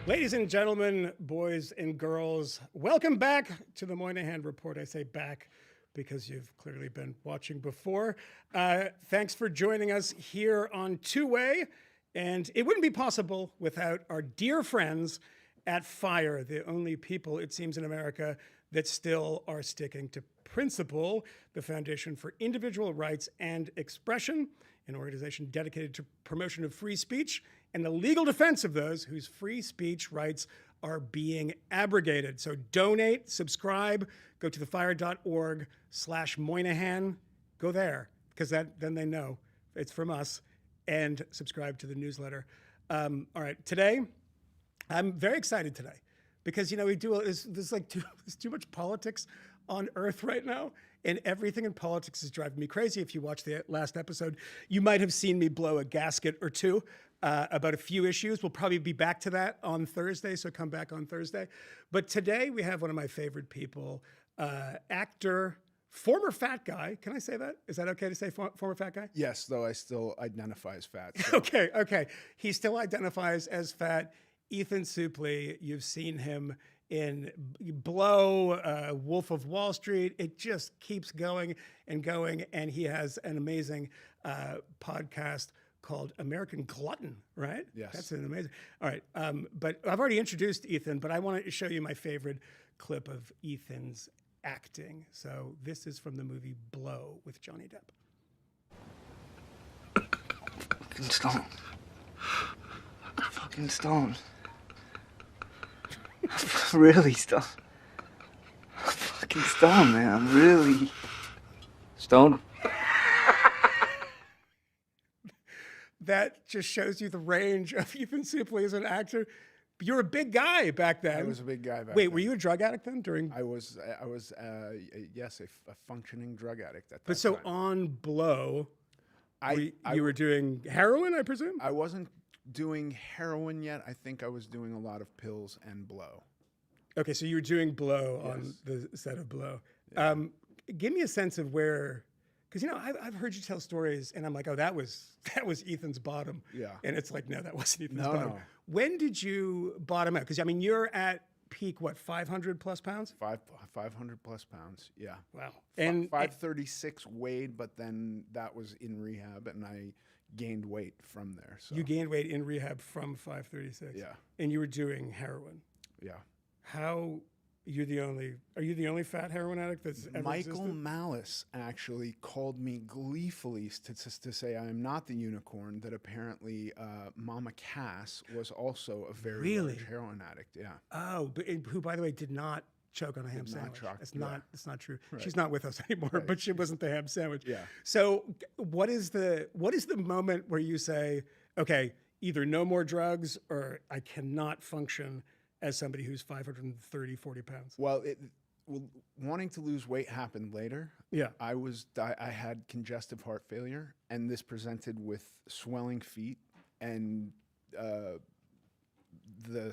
Ladies and gentlemen, boys and girls, welcome back to the Moynihan Report. I say back because you've clearly been watching before. Thanks for joining us here on Two-Way. And it wouldn't be possible without our dear friends at FIRE, the only people, it seems, in America that still are sticking to principle, the Foundation for Individual Rights and Expression, an organization dedicated to promotion of free speech and the legal defense of those whose free speech rights are being abrogated. So donate, subscribe, go to thefire.org/Moynihan. Go there, because then they know it's from us, and subscribe to the newsletter. All right, today, I'm very excited today because, we do, there's too much politics on Earth right now, and everything in politics is driving me crazy. If you watched the last episode, you might have seen me blow a gasket or two about a few issues. We'll probably be back to that on Thursday, so come back on Thursday. But today we have one of my favorite people, actor, former fat guy. Can I say that? Is that okay to say former fat guy? Yes, though I still identify as fat. So. Okay. He still identifies as fat. Ethan Suplee, you've seen him in Blow, Wolf of Wall Street. It just keeps going and going. And he has an amazing podcast called American Glutton, right? Yes. That's an amazing. All right. But I've already introduced Ethan, but I wanted to show you my favorite clip of Ethan's acting. So this is from the movie Blow with Johnny Depp. Fucking stoned. Fucking stoned. Really stoned. I'm fucking stoned, man. I'm really stoned. That just shows you the range of Ethan Suplee as an actor. You're a big guy back then. I was a big guy back then. Wait, were you a drug addict then? I was, yes, a functioning drug addict at that But so time. on Blow, I you were doing heroin, I presume? I wasn't doing heroin yet. I think I was doing a lot of pills and blow. Okay, so you were doing Blow Yes. on the set of Blow. Yeah. Give me a sense of where, because I've heard you tell stories, and I'm like, oh, that was Ethan's bottom. Yeah. And it's like, no, that wasn't Ethan's No, bottom. no. When did you bottom out? Because you're at peak, what, 500 plus pounds? 500 plus pounds. Yeah. Wow. And 536 weighed, but then that was in rehab, and I gained weight from there. So you gained weight in rehab from 536. Yeah. And you were doing heroin. Yeah. Are you the only fat heroin addict that's ever Michael existed? Malice actually called me gleefully to say I am not the unicorn, that apparently Mama Cass was also a very large heroin addict. Yeah. Oh, but who, by the way, did not choke on a ham sandwich. It's not true. Right. She's not with us anymore, but she wasn't the ham sandwich. Yeah. So what is the moment where you say, okay, either no more drugs or I cannot function as somebody who's 530, 40 pounds? Well, wanting to lose weight happened later. Yeah. I had congestive heart failure, and this presented with swelling feet, and the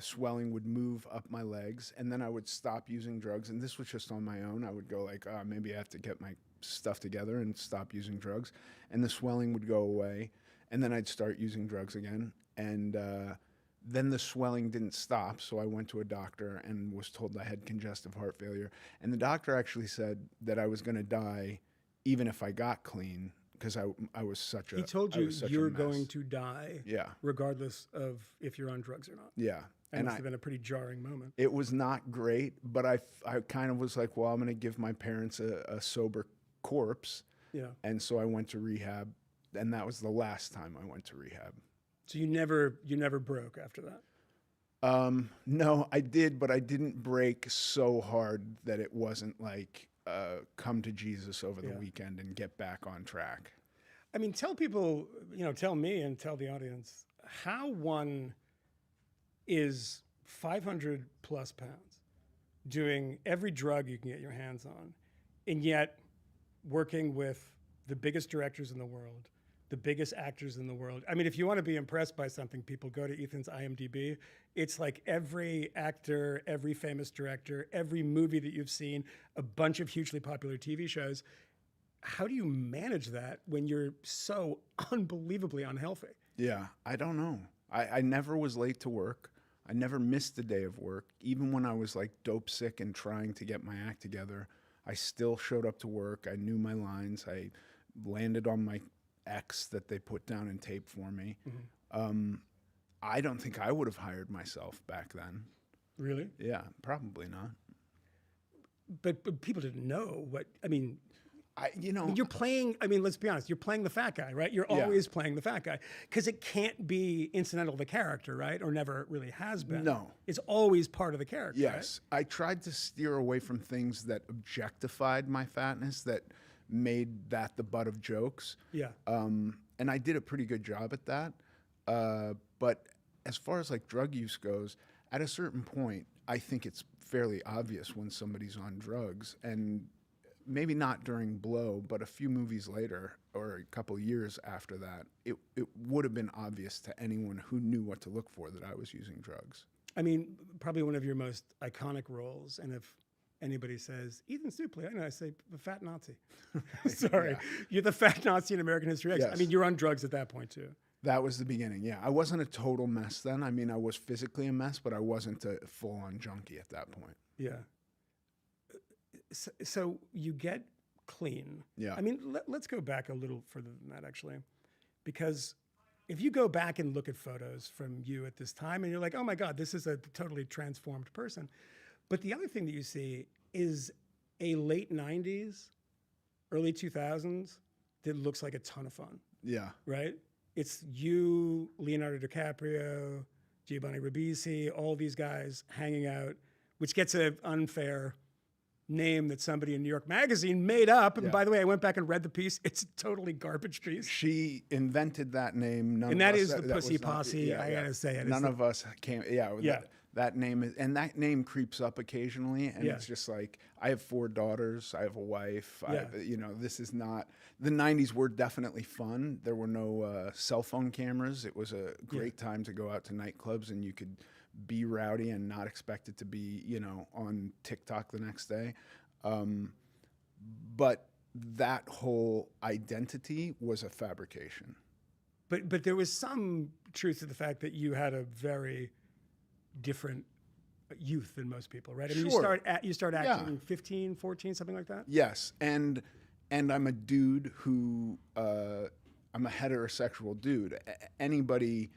swelling would move up my legs, and then I would stop using drugs. And this was just on my own. I would go like, maybe I have to get my stuff together and stop using drugs. And the swelling would go away, and then I'd start using drugs again. And then the swelling didn't stop, so I went to a doctor and was told I had congestive heart failure. And the doctor actually said that I was going to die even if I got clean, because I was such a He told I you was such a you're mess. going to die, Yeah. regardless of if you're on drugs or not. Yeah. That And must have been a pretty jarring moment. it was not great, but I kind of was like, well, I'm going to give my parents a sober corpse. Yeah. And so I went to rehab, and that was the last time I went to rehab. So you never broke after that? No, I did, but I didn't break so hard that it wasn't like come to Jesus over the weekend and get back on track. I mean, tell people, tell me and tell the audience how one is 500 plus pounds, doing every drug you can get your hands on, and yet working with the biggest directors in the world, the biggest actors in the world. I mean, if you want to be impressed by something, people go to Ethan's IMDb. It's like every actor, every famous director, every movie that you've seen, a bunch of hugely popular TV shows. How do you manage that when you're so unbelievably unhealthy? Yeah, I don't know. I never was late to work. I never missed a day of work. Even when I was like dope sick and trying to get my act together, I still showed up to work. I knew my lines. I landed on my X that they put down in tape for me. I don't think I would have hired myself back then. Really? Yeah, probably not. But people didn't know what, I mean, You know, you're playing, I mean, let's be honest, you're playing the fat guy, right? You're Yeah. always playing the fat guy because it can't be incidental to the character, right? Or never really has been. No. It's always part of the character. yes, I tried to steer away from things that objectified my fatness, that made that the butt of jokes. Right? And I did a pretty good job at that. But as far as like drug use goes, at a certain point, I think it's fairly obvious when somebody's on drugs. And maybe not during Blow, but a few movies later or a couple years after that, it would have been obvious to anyone who knew what to look for that I was using drugs. I mean, probably one of your most iconic roles. And if anybody says, Ethan Suplee, I know, I say, the fat Nazi. Sorry. Yeah. You're the fat Nazi in American History X. I Yes. mean, you're on drugs at that point, too. That was the beginning, yeah. I wasn't a total mess then. I mean, I was physically a mess, but I wasn't a full-on junkie at that point. Yeah. So you get clean. Yeah. I mean, let's go back a little further than that, actually, because if you go back and look at photos from you at this time and you're like, oh my God, this is a totally transformed person. But the other thing that you see is a late 90s, early 2000s that looks like a ton of fun, Yeah. right? It's you, Leonardo DiCaprio, Giovanni Ribisi, all these guys hanging out, which gets an unfair name that somebody in New York Magazine made up. And Yeah. by the way, I went back and read the piece. It's a totally garbage piece. She invented that name. None And of that us, is the that Pussy was not- Posse. I gotta say it. It's None the- of us came. Yeah. Yeah. That name is, and that name creeps up occasionally, and Yeah. it's just like, I have 4 daughters. I have a wife. Yeah. This is not, the 90s were definitely fun. There were no cell phone cameras. It was a great time to go out to nightclubs, and you could be rowdy and not expect it to be, on TikTok the next day. But that whole identity was a fabrication. But there was some truth to the fact that you had a very different youth than most people, right? I mean, Sure. you start acting 15, 14, something like that? Yes, and I'm a dude who I'm a heterosexual dude. Anybody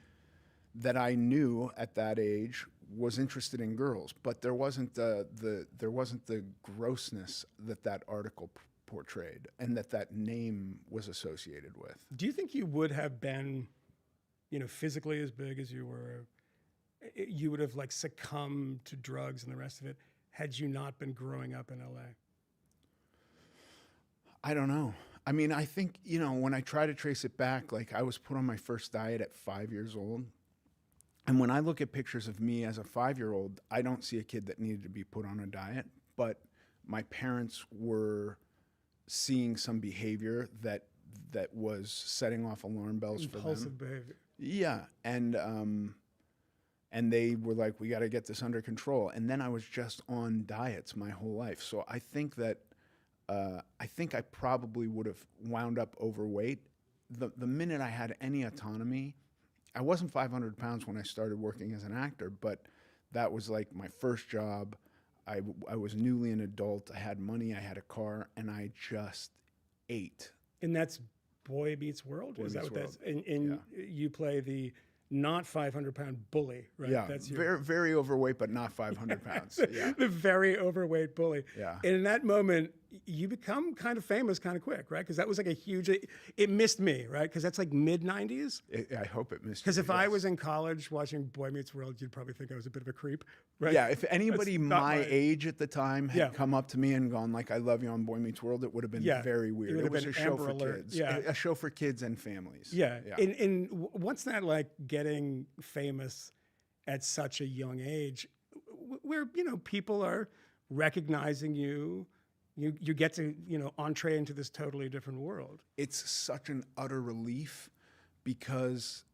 that I knew at that age was interested in girls, but there wasn't the grossness that article portrayed and that name was associated with. Do you think you would have been, physically as big as you were, you would have like succumbed to drugs and the rest of it had you not been growing up in LA? I don't know. I mean, I think, when I try to trace it back, like I was put on my first diet at 5 years old. And when I look at pictures of me as a 5-year-old, I don't see a kid that needed to be put on a diet, but my parents were seeing some behavior that was setting off alarm bells for them. Impulsive behavior. Yeah, and they were like, we got to get this under control. And then I was just on diets my whole life. So I think that I probably would have wound up overweight. The minute I had any autonomy, I wasn't 500 pounds when I started working as an actor, but that was like my first job. I was newly an adult. I had money. I had a car, and I just ate. And that's Boy Meets World? Boy Is that Meets what that's? And you play the not 500-pound bully, right? Yeah, That's your, very, very overweight, but not 500 pounds. Yeah. the very overweight bully. Yeah. And in that moment, you become kind of famous kind of quick, right? Because that was like a huge, it missed me, right? Because that's like mid-90s. I hope it missed. Because you, if I yes. was in college watching Boy Meets World, you'd probably think I was a bit of a creep, right? Yeah, if anybody That's not my age at the time had Yeah. come up to me and gone like, "I love you" on Boy Meets World, it would have been Yeah. very It weird. would It have was been a show Amber for Alert. kids. Yeah. A show for kids and families. Yeah. Yeah. And once that like getting famous at such a young age, where people are recognizing you, you get to entree into this totally different world. It's such an utter relief because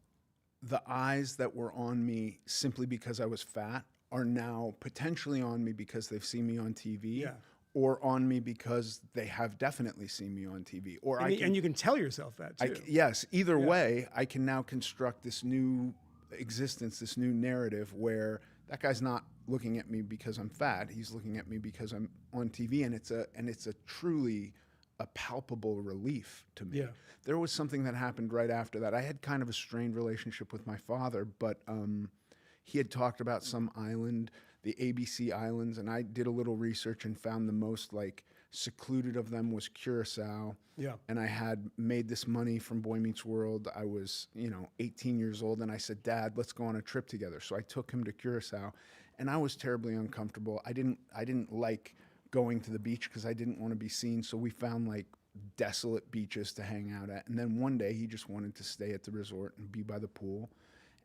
the eyes that were on me simply because I was fat are now potentially on me because they've seen me on TV. Yeah. Or on me because they have definitely seen me on TV. Or And you can tell yourself that too. yes, either way, I can now construct this new existence, this new narrative where that guy's not looking at me because I'm fat. He's looking at me because I'm on TV, and it's a truly a palpable relief to me. Yeah. There was something that happened right after that. I had kind of a strained relationship with my father, but he had talked about some island, the ABC Islands, and I did a little research and found the most like secluded of them was Curacao. Yeah. And I had made this money from Boy Meets World. I was, 18 years old, and I said, Dad, let's go on a trip together. So I took him to Curacao, and I was terribly uncomfortable. I didn't like going to the beach because I didn't want to be seen. So we found like desolate beaches to hang out at. And then one day he just wanted to stay at the resort and be by the pool.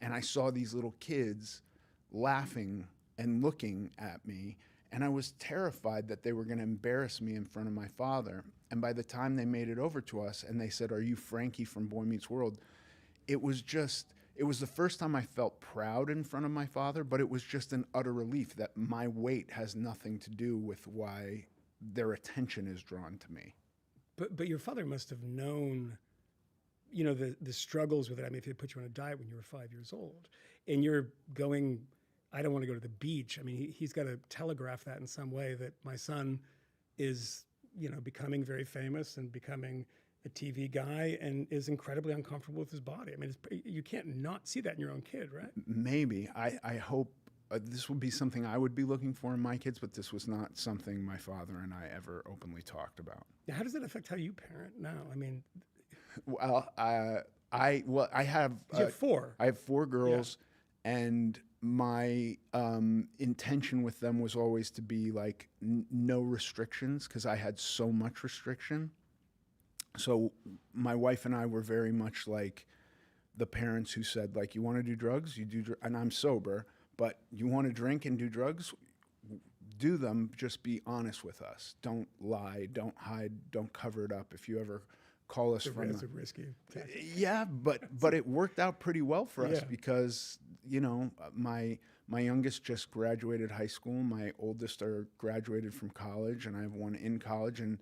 And I saw these little kids laughing and looking at me. And I was terrified that they were going to embarrass me in front of my father. And by the time they made it over to us and they said, "Are you Frankie from Boy Meets World?" It was the first time I felt proud in front of my father, but it was just an utter relief that my weight has nothing to do with why their attention is drawn to me. But your father must have known, the struggles with it. I mean, if they put you on a diet when you were 5 years old, and you're going, I don't want to go to the beach. I mean, he's got to telegraph that in some way that my son is, becoming very famous and becoming a TV guy and is incredibly uncomfortable with his body. I mean, you can't not see that in your own kid, right? Maybe. I hope this would be something I would be looking for in my kids, but this was not something my father and I ever openly talked about. How does that affect how you parent now? I mean, well, I have you have four. I have four girls, and my intention with them was always to be like no restrictions because I had so much restriction. So my wife and I were very much like the parents who said, like, you want to do drugs, you do, and I'm sober, but you want to drink and do drugs, do them. Just be honest with us. Don't lie. Don't hide. Don't cover it up. If you ever call us from It's a risky tactic. Yeah, but it worked out pretty well for us because my youngest just graduated high school. My oldest are graduated from college, and I have one in college, and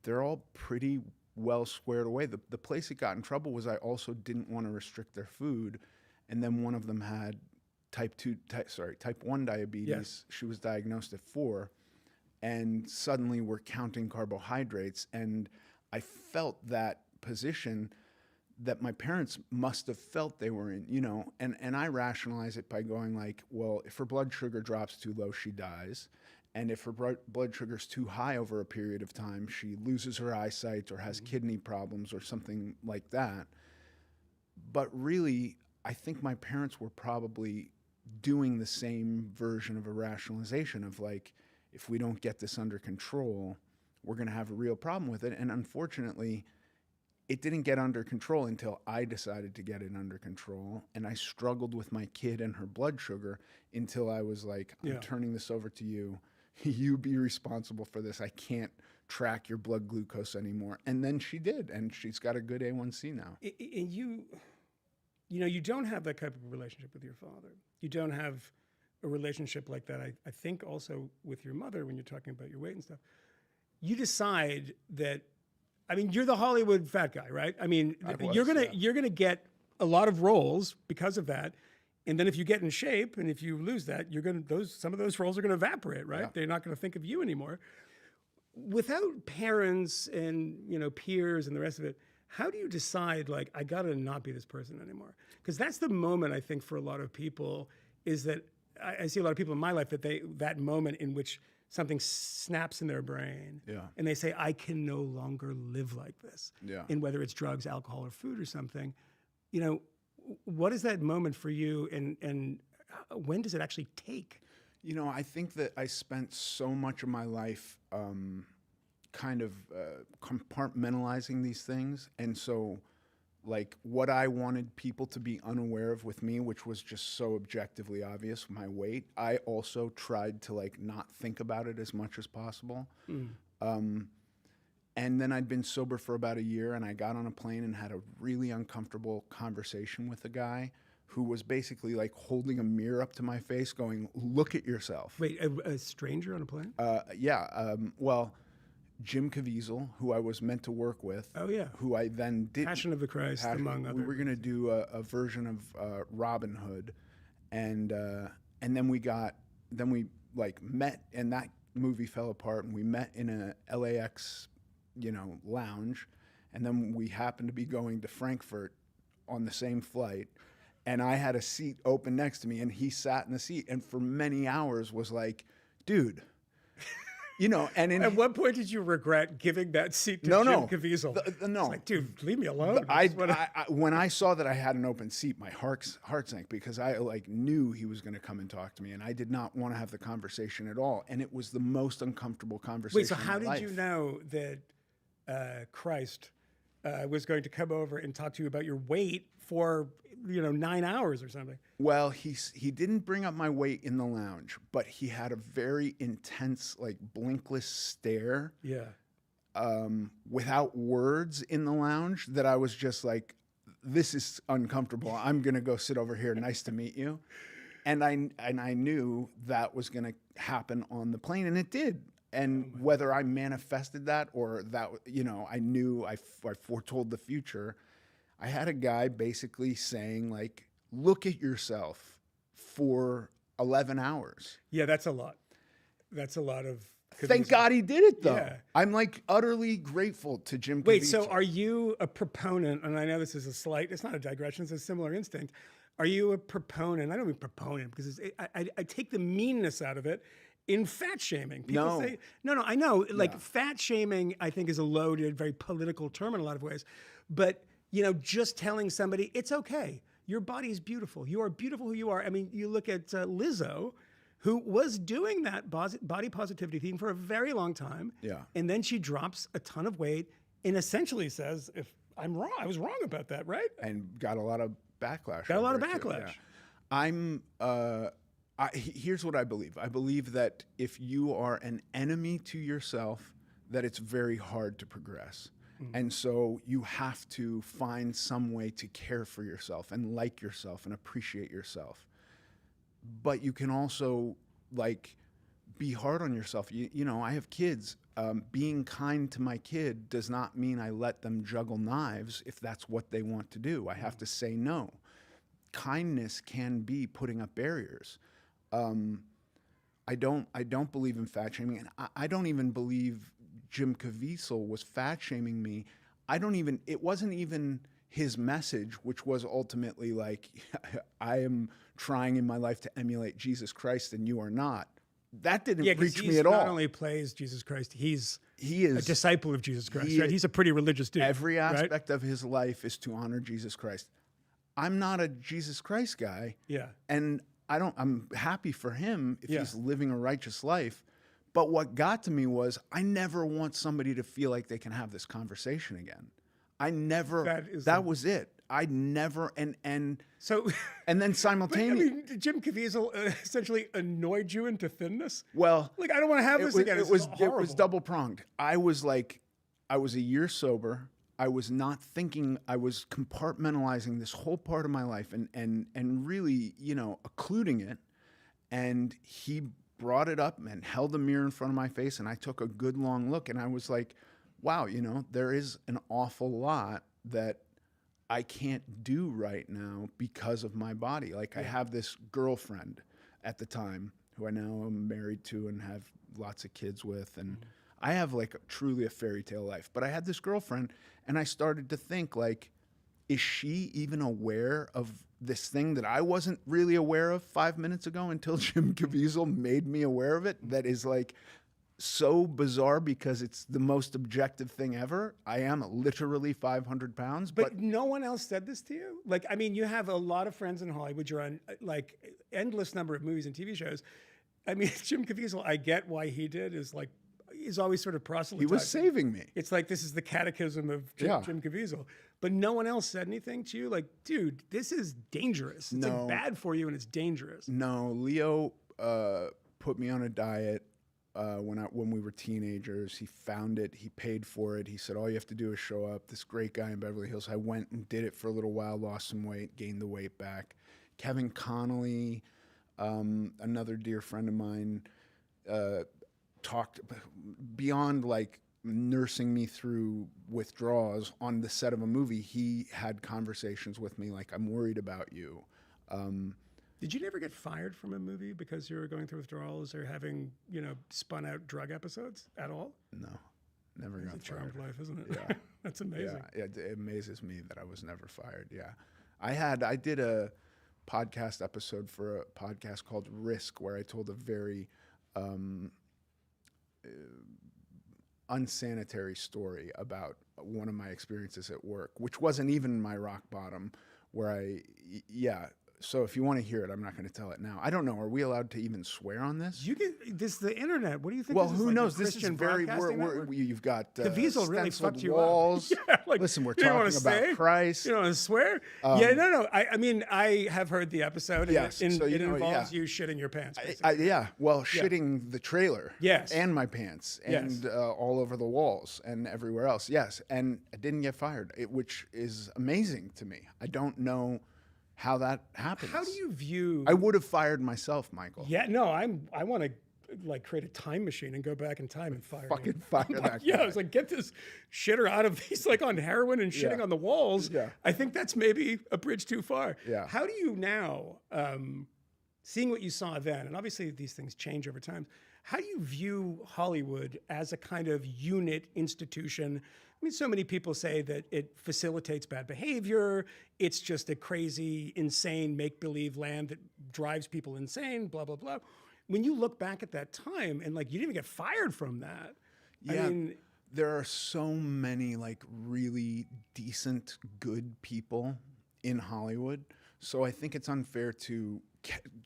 they're all pretty well squared away. The place it got in trouble was I also didn't want to restrict their food, and then one of them had type 1 diabetes. Yes. She was diagnosed at 4, and suddenly we're counting carbohydrates, and I felt that position that my parents must have felt they were in, and I rationalize it by going like, well, if her blood sugar drops too low, she dies. And if her blood sugar is too high over a period of time, she loses her eyesight or has kidney problems or something like that. But really, I think my parents were probably doing the same version of a rationalization of like, if we don't get this under control, we're going to have a real problem with it. And unfortunately, it didn't get under control until I decided to get it under control. And I struggled with my kid and her blood sugar until I was like, I'm turning this over to you. You be responsible for this. I can't track your blood glucose anymore. And then she did, and she's got a good A1C now. And you don't have that type of relationship with your father. You don't have a relationship like that, I think, also with your mother when you're talking about your weight and stuff. You decide that, I mean, you're the Hollywood fat guy, right? I mean, you're gonna get a lot of roles because of that. And then if you get in shape and if you lose that, some of those roles are gonna evaporate, right? Yeah. They're not gonna think of you anymore. Without parents and peers and the rest of it, how do you decide, like, I gotta not be this person anymore? Because that's the moment, I think, for a lot of people, is that I see a lot of people in my life that moment in which something snaps in their brain, and they say, I can no longer live like this. Yeah. And whether it's drugs, alcohol, or food or something, what is that moment for you, and when does it actually take? I think that I spent so much of my life kind of compartmentalizing these things. And so, like, what I wanted people to be unaware of with me, which was just so objectively obvious, my weight, I also tried to, like, not think about it as much as possible. And then I'd been sober for about a year, and I got on a plane and had a really uncomfortable conversation with a guy who was basically like holding a mirror up to my face going, look at yourself. Wait, a stranger on a plane? Well, Jim Caviezel, who I was meant to work with. Oh, yeah. Who I then did. Passion of the Christ, among other. We were going to do a version of Robin Hood, and then we like met, and that movie fell apart, and we met in a LAX, lounge, and then we happened to be going to Frankfurt on the same flight, and I had a seat open next to me, and he sat in the seat, and for many hours was like, dude. And at what point did you regret giving that seat to Jim Caviezel? No, it's like, dude, leave me alone. When I saw that I had an open seat, my heart sank, because I knew he was going to come and talk to me, and I did not want to have the conversation at all. And it was the most uncomfortable conversation. Wait, so how did you know that Christ was going to come over and talk to you about your weight for 9 hours or something? Well, he didn't bring up my weight in the lounge, but he had a very intense, blinkless stare. Yeah. Without words in the lounge, that I was just like, this is uncomfortable. I'm gonna go sit over here. Nice to meet you. And I knew that was gonna happen on the plane, and it did. And whether I manifested that or that, I knew I foretold the future. I had a guy basically saying, look at yourself for 11 hours. Yeah, that's a lot. That's a lot of... Thank God he did it, though. Yeah. I'm utterly grateful to Jim Caviezel. Wait, so are you a proponent, and I know this is it's not a digression, it's a similar instinct. Are you a proponent? I don't mean proponent, because I take the meanness out of it in fat shaming. People say, no, I know. Fat shaming, I think, is a loaded, very political term in a lot of ways. But, just telling somebody, it's okay. Your body is beautiful. You are beautiful who you are. I mean, you look at Lizzo, who was doing that body positivity thing for a very long time. Yeah. And then she drops a ton of weight and essentially says, if I'm wrong, I was wrong about that, right? And got a lot of backlash. Got a lot of backlash. Yeah. Here's what I believe. I believe that if you are an enemy to yourself, that it's very hard to progress. And so you have to find some way to care for yourself and like yourself and appreciate yourself. But you can also be hard on yourself. I have kids. Being kind to my kid does not mean I let them juggle knives if that's what they want to do. I have to say no. Kindness can be putting up barriers. I don't believe in fat shaming, and I don't even believe Jim Caviezel was fat shaming me. It wasn't even his message, which was ultimately I am trying in my life to emulate Jesus Christ and you are not. That didn't reach me at all. He not only plays Jesus Christ, he is a disciple of Jesus Christ, right? He's a pretty religious dude. Every aspect of his life is to honor Jesus Christ. I'm not a Jesus Christ guy. Yeah. And I'm happy for him if he's living a righteous life. But what got to me was I never want somebody to feel like they can have this conversation again. That was it. I never, and then simultaneously. Did Jim Caviezel essentially annoyed you into thinness? Well, I don't want to have this again. It was double pronged. I was a year sober. I was not thinking. I was compartmentalizing this whole part of my life and really, occluding it. And he brought it up and held the mirror in front of my face, and I took a good long look, and I was like, wow, there is an awful lot that I can't do right now because of my body. I have this girlfriend at the time who I now am married to and have lots of kids with, and I have truly a fairy tale life. But I had this girlfriend, and I started to think is she even aware of this thing that I wasn't really aware of 5 minutes ago until Jim Caviezel made me aware of it? That is so bizarre because it's the most objective thing ever. I am literally 500 pounds. But no one else said this to you? You have a lot of friends in Hollywood. You're on endless number of movies and TV shows. Jim Caviezel, I get why he did is always sort of proselytizing. He was saving me. It's this is the catechism of Jim Caviezel. But no one else said anything to you? Dude, this is dangerous. It's bad for you and it's dangerous. No, Leo put me on a diet when we were teenagers. He found it. He paid for it. He said, all you have to do is show up. This great guy in Beverly Hills. I went and did it for a little while, lost some weight, gained the weight back. Kevin Connolly, another dear friend of mine, talked beyond nursing me through withdrawals on the set of a movie, he had conversations with me like, I'm worried about you. Did you never get fired from a movie because you were going through withdrawals or having, spun out drug episodes at all? No, never got It's a charmed fired. life, isn't it? Yeah. That's amazing. Yeah, it amazes me that I was never fired. Yeah. I did a podcast episode for a podcast called Risk, where I told a very unsanitary story about one of my experiences at work, which wasn't even my rock bottom, where so if you want to hear it, I'm not going to tell it now. I don't know. Are we allowed to even swear on this? This the internet. What do you think? Well, this is, who like, knows? a This is Christian very. broadcasting You've got Caviezel really stenciled fucked you walls. up. Yeah, like, Listen, we're you don't wanna talking about say? Christ. You don't want to swear? No. I mean, I have heard the episode. Yes, And so it you know, involves yeah. you shitting your pants. Basically. Shitting the trailer. Yes. And my pants. And all over the walls and everywhere else. Yes. And I didn't get fired, which is amazing to me. I don't know how that happens. How do you view? I would have fired myself, Michael. Yeah, no, I want to like create a time machine and go back in time and fire Fucking him. fire that guy. Yeah, I was like, get this shitter out of these, like on heroin and shitting Yeah. on the walls. Yeah. I think that's maybe a bridge too far. Yeah. How do you now, seeing what you saw then, and obviously these things change over time, how do you view Hollywood as a kind of unit institution? I mean, so many people say that it facilitates bad behavior. It's just a crazy, insane make-believe land that drives people insane, blah, blah, blah. When you look back at that time and like you didn't even get fired from that. Yeah. I mean, there are so many like really decent, good people in Hollywood. So I think it's unfair to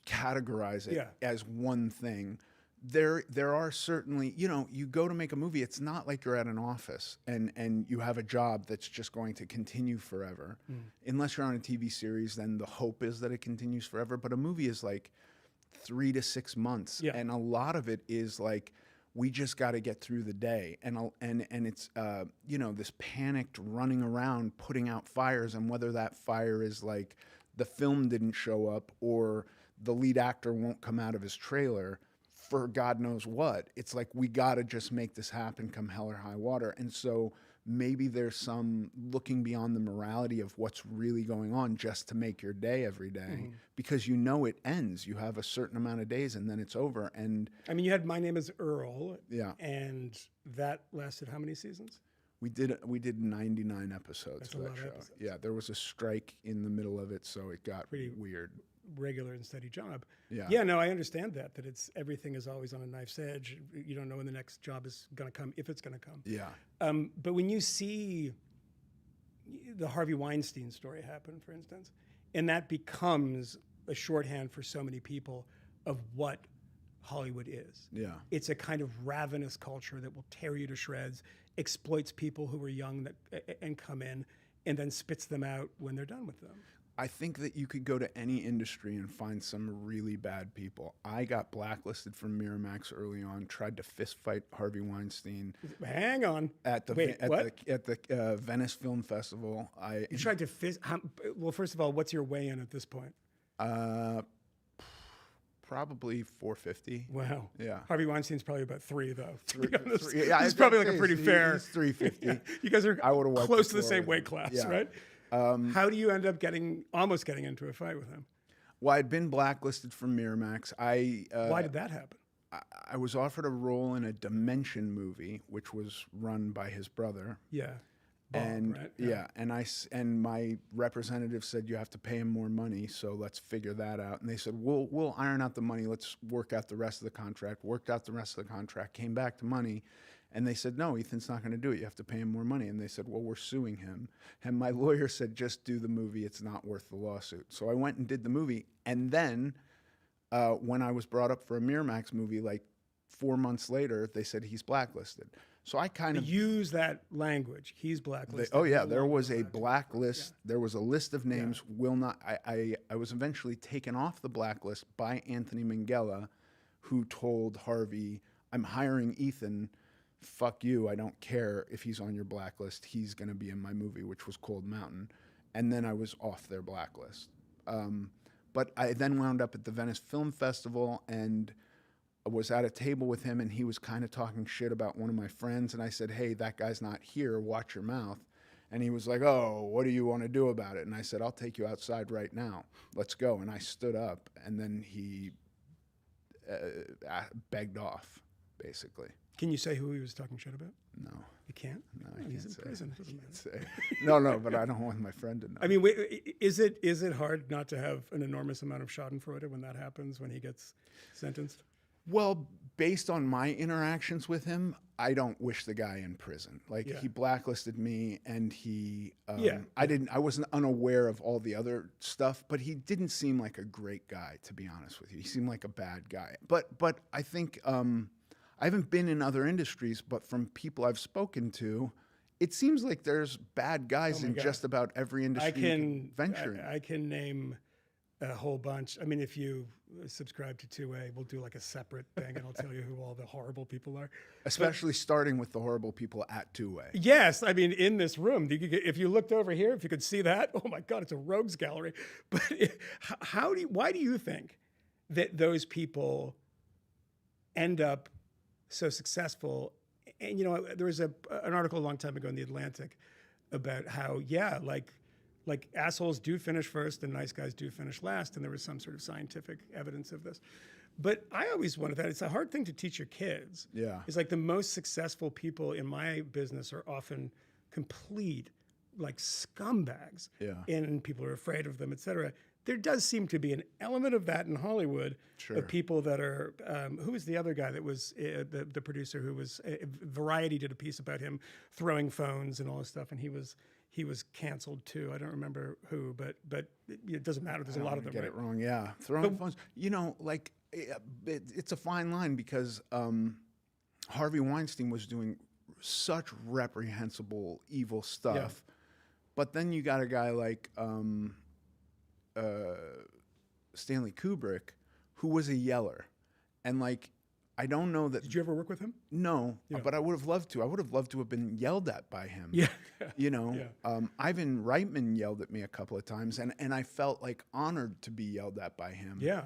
categorize it as one thing. There are certainly, you go to make a movie, it's not like you're at an office and you have a job that's just going to continue forever. Unless you're on a TV series, then the hope is that it continues forever. But a movie is like 3 to 6 months. Yeah. And a lot of it is like, we just got to get through the day. And it's, this panicked running around, putting out fires, and whether that fire is like the film didn't show up or the lead actor won't come out of his trailer for God knows what. It's like, we got to just make this happen come hell or high water. And so maybe there's some looking beyond the morality of what's really going on just to make your day every day, because it ends. You have a certain amount of days and then it's over. And I mean, you had My Name is Earl. Yeah. And that lasted how many seasons? we did 99 episodes That's of a that lot of show. episodes. Yeah, there was a strike in the middle of it, so it got Pretty weird. Regular and steady job. Yeah. Yeah, no, I understand that it's everything is always on a knife's edge. You don't know when the next job is going to come, if it's going to come. Yeah. But when you see the Harvey Weinstein story happen, for instance, and that becomes a shorthand for so many people of what Hollywood is. Yeah. It's a kind of ravenous culture that will tear you to shreds, exploits people who are young and come in, and then spits them out when they're done with them. I think that you could go to any industry and find some really bad people. I got blacklisted from Miramax early on, tried to fist fight Harvey Weinstein Hang on. at the Wait, what? at the Venice Film Festival. You tried to fist. Well, first of all, what's your weigh-in at this point? Probably 450. Wow. Yeah. Harvey Weinstein's probably about 3, though. Three- Yeah, he's probably like a pretty fair. He's 350. Yeah. You guys are I would've wiped close the to the floor same with weight him. class, Yeah. right? How do you end up almost getting into a fight with him? Well, I'd been blacklisted from Miramax. Why did that happen? I was offered a role in a Dimension movie, which was run by his brother. Yeah. Bob, And right? yeah, and my representative said, you have to pay him more money, so let's figure that out. And they said, we'll iron out the money, let's work out the rest of the contract. Worked out the rest of the contract, came back to money, and they said, no, Ethan's not going to do it. You have to pay him more money. And they said, well, we're suing him. And my lawyer said, just do the movie. It's not worth the lawsuit. So I went and did the movie. And then when I was brought up for a Miramax movie, like 4 months later, they said he's blacklisted. So I kind of use that language. He's blacklisted. there was a blacklist. There was a list of names. Will not. I was eventually taken off the blacklist by Anthony Minghella, who told Harvey, "I'm hiring Ethan. Fuck you. I don't care if he's on your blacklist. He's going to be in my movie," which was Cold Mountain. And then I was off their blacklist. But I then wound up at the Venice Film Festival, and was at a table with him, and he was kind of talking shit about one of my friends, and I said, "Hey, that guy's not here. Watch your mouth." And he was like, "Oh, what do you want to do about it?" And I said, "I'll take you outside right now. Let's go." And I stood up, and then he begged off, basically. Can you say who he was talking shit about? No. You can't? No, Oh, I he's can't in say. prison. I can't say. No, but I don't want my friend to know. I mean, is it hard not to have an enormous amount of schadenfreude when that happens, when he gets sentenced? Well, based on my interactions with him, I don't wish the guy in prison. Like Yeah. he blacklisted me, and he, Yeah. I wasn't unaware of all the other stuff, but he didn't seem like a great guy, to be honest with you. He seemed like a bad guy. But I think I haven't been in other industries, but from people I've spoken to, it seems like there's bad guys in God. just about every industry you can venture in. I can name a whole bunch. I mean, if you subscribe to 2A, we'll do like a separate thing, and I'll tell you who all the horrible people are. Especially starting with the horrible people at 2A. Yes, I mean, in this room, if you looked over here, if you could see that, oh my God, it's a rogues gallery. But why do you think that those people end up so successful? And you know, there was an article a long time ago in The Atlantic about how, yeah, like assholes do finish first and nice guys do finish last, and there was some sort of scientific evidence of this. But I always wondered that it's a hard thing to teach your kids. Yeah. It's like the most successful people in my business are often complete like scumbags. Yeah. And people are afraid of them, et cetera. There does seem to be an element of that in Hollywood. Sure. Of people that are, who was the other guy that was the producer who was, Variety did a piece about him throwing phones and all this stuff, and he was canceled too. I don't remember who, but it doesn't matter. There's a lot of them. Get right? it wrong, yeah. Throwing phones. You know, like it's a fine line because Harvey Weinstein was doing such reprehensible, evil stuff, Yeah. but then you got a guy like Stanley Kubrick, who was a yeller, and like I don't know that. Did you ever work with him? No, Yeah. but I would have loved to. I would have loved to have been yelled at by him. Yeah. You know, Yeah. Ivan Reitman yelled at me a couple of times, and I felt like honored to be yelled at by him. Yeah.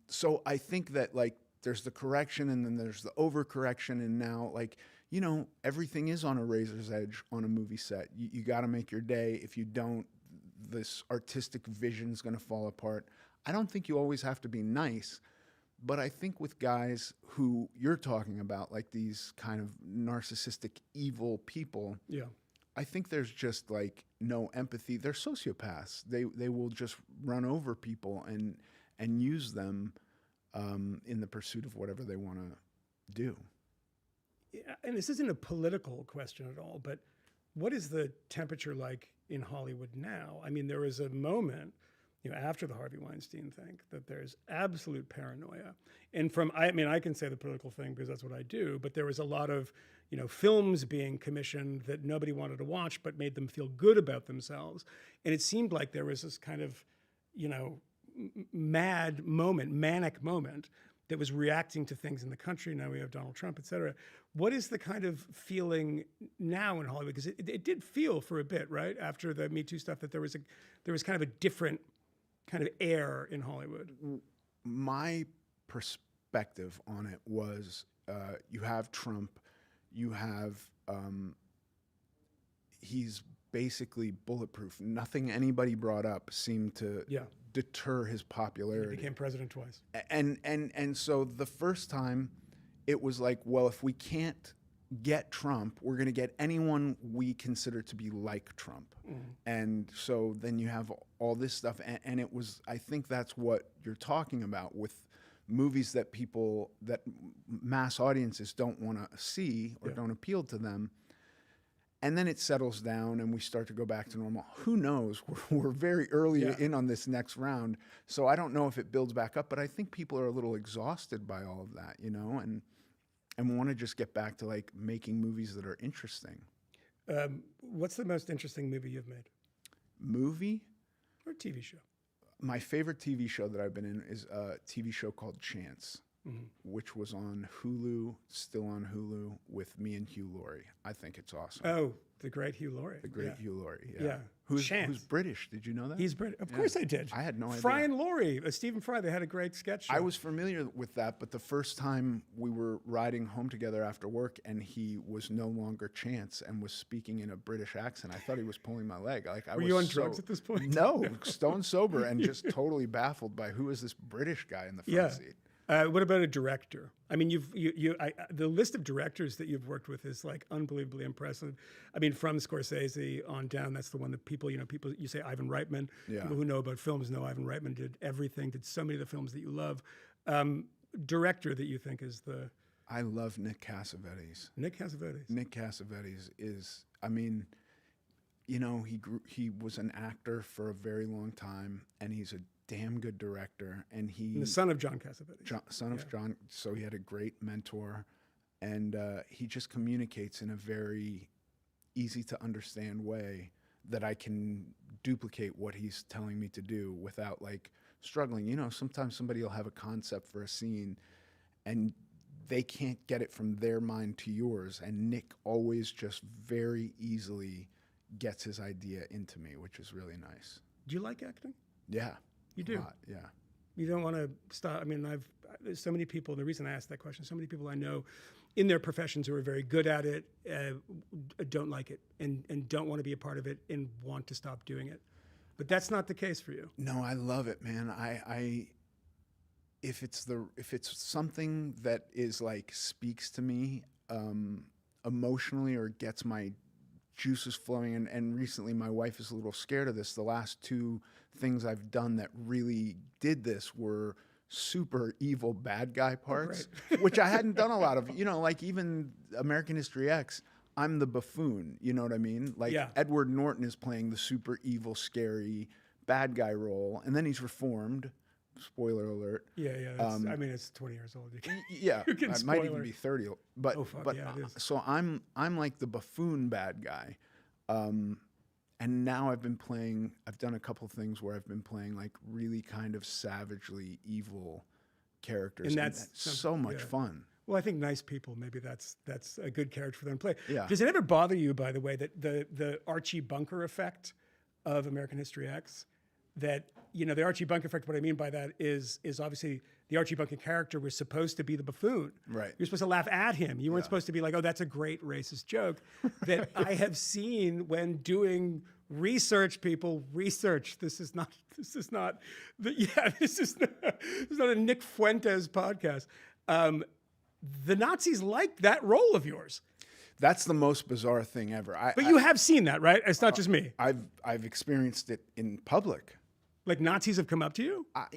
So I think that like there's the correction, and then there's the overcorrection, and now like you know everything is on a razor's edge on a movie set. You got to make your day. If you don't, this artistic vision is going to fall apart. I don't think you always have to be nice. But I think with guys who you're talking about, like these kind of narcissistic, evil people, Yeah. I think there's just like no empathy. They're sociopaths. They will just run over people and use them in the pursuit of whatever they want to do. Yeah, and this isn't a political question at all, but what is the temperature like in Hollywood now? I mean, there was a moment, you know, after the Harvey Weinstein thing, that there's absolute paranoia. And I mean, I can say the political thing because that's what I do, but there was a lot of, you know, films being commissioned that nobody wanted to watch, but made them feel good about themselves. And it seemed like there was this kind of, you know, manic moment that was reacting to things in the country. Now we have Donald Trump, et cetera. What is the kind of feeling now in Hollywood? Because it did feel for a bit, right, after the Me Too stuff, that there was kind of a different kind of air in Hollywood. My perspective on it was you have Trump, you have he's basically bulletproof. Nothing anybody brought up seemed to deter his popularity. He became president twice. And so the first time it was like, well, if we can't get Trump, we're going to get anyone we consider to be like Trump. And so then you have all this stuff. And it was, I think that's what you're talking about with movies that mass audiences don't want to see or don't appeal to them. And then it settles down and we start to go back to normal. Who knows? We're very early in on this next round. So I don't know if it builds back up, but I think people are a little exhausted by all of that, you know, and want to just get back to like making movies that are interesting. What's the most interesting movie you've made? Movie? Or TV show? My favorite TV show that I've been in is a TV show called Chance. which was on Hulu, still on Hulu, with me and Hugh Laurie. I think it's awesome. Oh, the great Hugh Laurie. The great Hugh Laurie. Yeah. Who's Chance. British? Did you know that? He's British. Of course I did. I had no idea. Fry and Laurie, Stephen Fry, they had a great sketch show. I was familiar with that, but the first time we were riding home together after work, and he was no longer Chance and was speaking in a British accent, I thought he was pulling my leg. Like I Were was you on drugs at this point? No, stone sober, and just totally baffled by who is this British guy in the front seat. What about a director? I mean, the list of directors that you've worked with is like unbelievably impressive. I mean, from Scorsese on down, that's the one that people, you say Ivan Reitman. Yeah. People who know about films know Ivan Reitman did everything, did so many of the films that you love. Director that you think is the... I love Nick Cassavetes. Nick Cassavetes. Nick Cassavetes is, I mean, he was an actor for a very long time, and he's a damn good director, and And the son of John Cassavetes. Son of John, so he had a great mentor, and he just communicates in a very easy to understand way that I can duplicate what he's telling me to do without like struggling. Sometimes somebody will have a concept for a scene and they can't get it from their mind to yours, and Nick always just very easily gets his idea into me, which is really nice. Do you like acting? Yeah. You do? A lot, yeah. You don't want to stop. I mean, there's so many people, and the reason I asked that question, so many people I know in their professions who are very good at it, don't like it and don't want to be a part of it and want to stop doing it. But that's not the case for you. No, I love it, man. If it's something that is like speaks to me emotionally or gets my juices flowing, and recently my wife is a little scared of this. The last two things I've done that really did this were super evil bad guy parts, which I hadn't done a lot of. Like even American History X, I'm the buffoon. You know what I mean? Like Edward Norton is playing the super evil, scary bad guy role, and then he's reformed. Spoiler alert. Yeah. I mean, it's 20 years old. I might even be 30. But it is. So I'm like the buffoon bad guy, and now I've done a couple things where I've been playing like really kind of savagely evil characters, and that's so much fun. Well, I think nice people, maybe that's a good character for them to play. Yeah. Does it ever bother you, by the way, that the Archie Bunker effect of American History X? That, the Archie Bunker effect, what I mean by that is obviously the Archie Bunker character was supposed to be the buffoon. Right. You're supposed to laugh at him. You weren't supposed to be like, oh, that's a great racist joke. That I have seen when doing research, this is not a Nick Fuentes podcast. The Nazis liked that role of yours. That's the most bizarre thing ever. But you have seen that, right? It's not just me. I've experienced it in public. Like Nazis have come up to you? I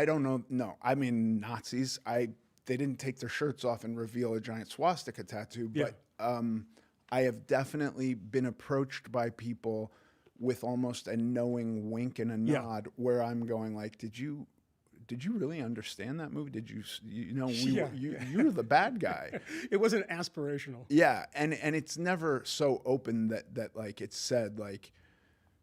don't know. No, I mean Nazis. They didn't take their shirts off and reveal a giant swastika tattoo. But I have definitely been approached by people with almost a knowing wink and a nod, where I'm going like, Did you really understand that movie? Did you're the bad guy. It wasn't aspirational. Yeah, and it's never so open that like it's said like,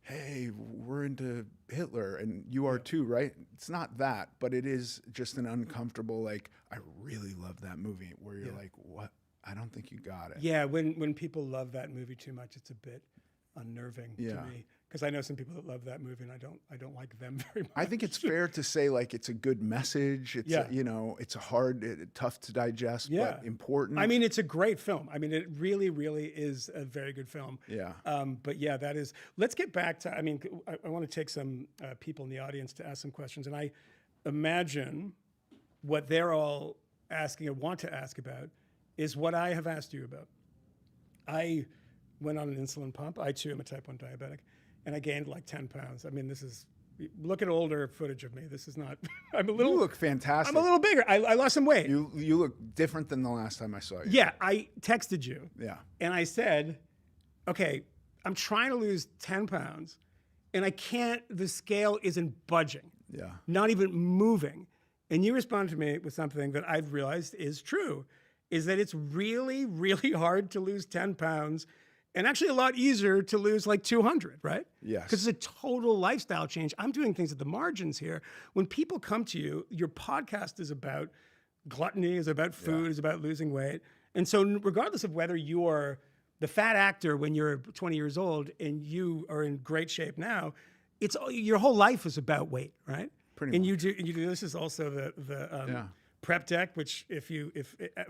hey, we're into Hitler and you are too, right? It's not that, but it is just an uncomfortable like, I really love that movie, where you're like, what? I don't think you got it. Yeah, when people love that movie too much, it's a bit unnerving to me. Because I know some people that love that movie, and I don't like them very much. I think it's fair to say like it's a good message. It's it's tough to digest, but important. I mean, it's a great film. I mean, it really, really is a very good film. Yeah. But yeah, that is. Let's get back to. I mean, I want to take some people in the audience to ask some questions, and I imagine what they're all asking or want to ask about is what I have asked you about. I went on an insulin pump. I too am a type 1 diabetic. And I gained like 10 pounds. I mean, look at older footage of me. This is not, you look fantastic. I'm a little bigger. I lost some weight. You look different than the last time I saw you. Yeah, I texted you. Yeah. And I said, okay, I'm trying to lose 10 pounds and the scale isn't budging. Yeah. Not even moving. And you responded to me with something that I've realized is true, is that it's really, really hard to lose 10 pounds. And actually a lot easier to lose like 200, right? Yes. Because it's a total lifestyle change. I'm doing things at the margins here. When people come to you, your podcast is about gluttony, is about food, is about losing weight. And so regardless of whether you're the fat actor when you're 20 years old and you are in great shape now, it's your whole life is about weight, right? Pretty and much. you do this is also the prep deck, which if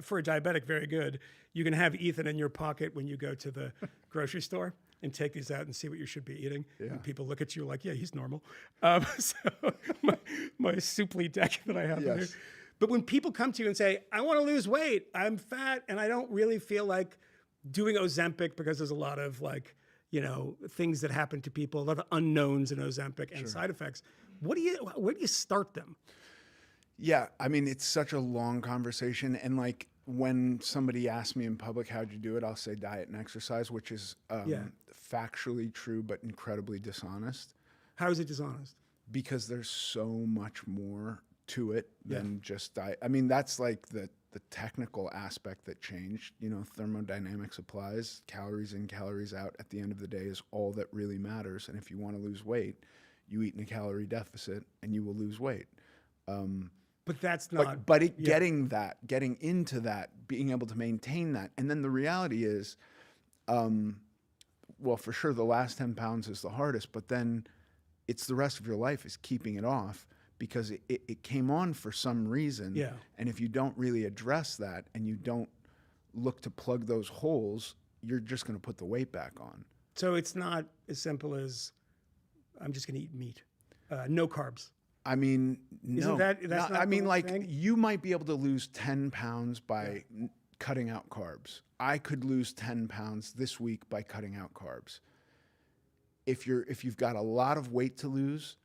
for a diabetic, very good. You can have Ethan in your pocket when you go to the grocery store and take these out and see what you should be eating. Yeah. And people look at you like, yeah, he's normal. So my Suplee deck that I have in here. But when people come to you and say, I want to lose weight, I'm fat, and I don't really feel like doing Ozempic because there's a lot of things that happen to people, a lot of unknowns in Ozempic and side effects. Where do you start them? Yeah, I mean, it's such a long conversation. And like when somebody asks me in public, how'd you do it? I'll say diet and exercise, which is factually true, but incredibly dishonest. How is it dishonest? Because there's so much more to it than just diet. I mean, that's like the technical aspect that changed. Thermodynamics applies. Calories in, calories out at the end of the day is all that really matters. And if you want to lose weight, you eat in a calorie deficit and you will lose weight. But that's not. Getting into that, being able to maintain that. And then the reality is, well, for sure, the last 10 pounds is the hardest, but then it's the rest of your life is keeping it off because it came on for some reason. Yeah. And if you don't really address that and you don't look to plug those holes, you're just going to put the weight back on. So it's not as simple as I'm just going to eat meat, no carbs. I mean, no. That's not I mean, the like thing? you might be able to lose 10 pounds by cutting out carbs. I could lose 10 pounds this week by cutting out carbs. If you've got a lot of weight to lose,